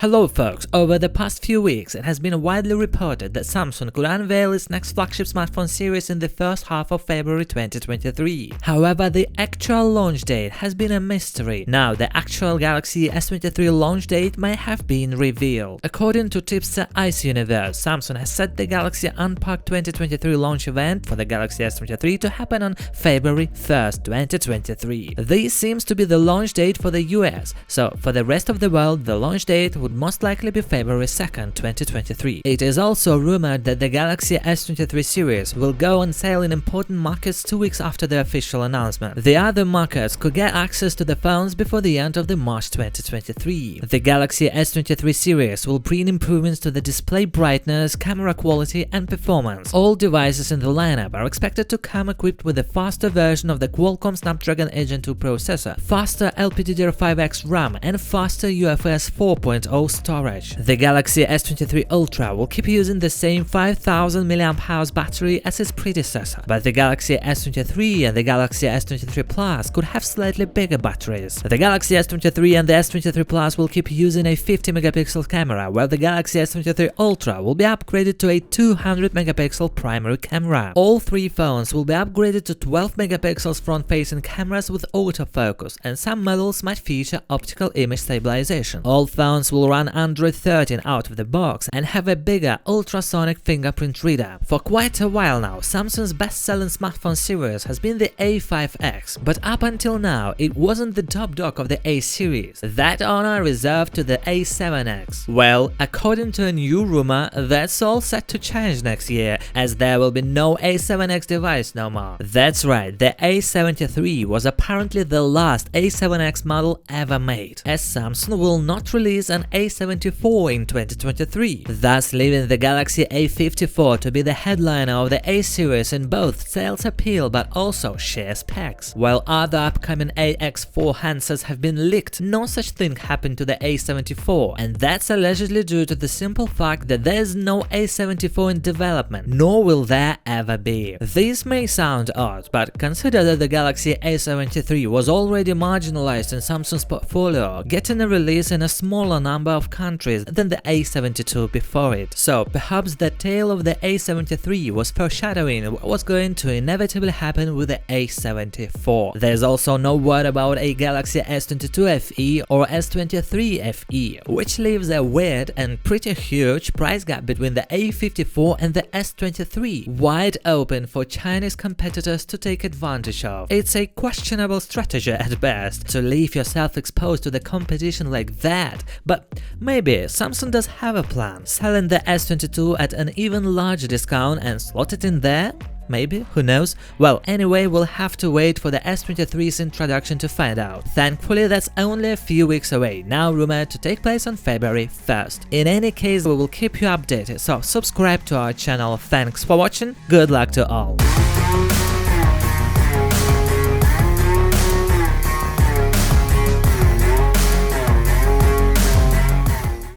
Hello folks, over the past few weeks it has been widely reported that Samsung could unveil its next flagship smartphone series in the first half of February 2023. However, the actual launch date has been a mystery. Now, the actual Galaxy S23 launch date may have been revealed. According to tipster Ice Universe, Samsung has set the Galaxy Unpacked 2023 launch event for the Galaxy S23 to happen on February 1st, 2023. This seems to be the launch date for the US, so for the rest of the world the launch date would most likely be February 2nd, 2023. It is also rumored that the Galaxy S23 series will go on sale in important markets 2 weeks after the official announcement. The other markets could get access to the phones before the end of the March 2023. The Galaxy S23 series will bring improvements to the display brightness, camera quality, and performance. All devices in the lineup are expected to come equipped with a faster version of the Qualcomm Snapdragon Gen 2 processor, faster LPDDR5X RAM, and faster UFS 4.0 storage. The Galaxy S23 Ultra will keep using the same 5000 mAh battery as its predecessor, but the Galaxy S23 and the Galaxy S23 Plus could have slightly bigger batteries. The Galaxy S23 and the S23 Plus will keep using a 50-megapixel camera, while the Galaxy S23 Ultra will be upgraded to a 200-megapixel primary camera. All three phones will be upgraded to 12-megapixel front-facing cameras with autofocus, and some models might feature optical image stabilization. All phones will run Android 13 out of the box and have a bigger ultrasonic fingerprint reader. For quite a while now, Samsung's best-selling smartphone series has been the A5X, but up until now it wasn't the top dog of the A series. That honor reserved to the A7X. Well, according to a new rumor, that's all set to change next year, as there will be no A7X device no more. That's right, the A73 was apparently the last A7X model ever made, as Samsung will not release an A74 in 2023, thus leaving the Galaxy A54 to be the headliner of the A series in both sales appeal but also sheer specs. While other upcoming AX4 handsets have been leaked, no such thing happened to the A74, and that's allegedly due to the simple fact that there's no A74 in development, nor will there ever be. This may sound odd, but consider that the Galaxy A73 was already marginalized in Samsung's portfolio, getting a release in a smaller number of countries than the A72 before it. So perhaps the tale of the A73 was foreshadowing what was going to inevitably happen with the A74. There's also no word about a Galaxy S22 FE or S23 FE, which leaves a weird and pretty huge price gap between the A54 and the S23, wide open for Chinese competitors to take advantage of. It's a questionable strategy at best to leave yourself exposed to the competition like that, but maybe Samsung does have a plan, selling the S22 at an even larger discount and slot it in there? Maybe, who knows? Well, anyway, we'll have to wait for the S23's introduction to find out. Thankfully, that's only a few weeks away, now rumored to take place on February 1st. In any case, we will keep you updated, so subscribe to our channel. Thanks for watching, good luck to all!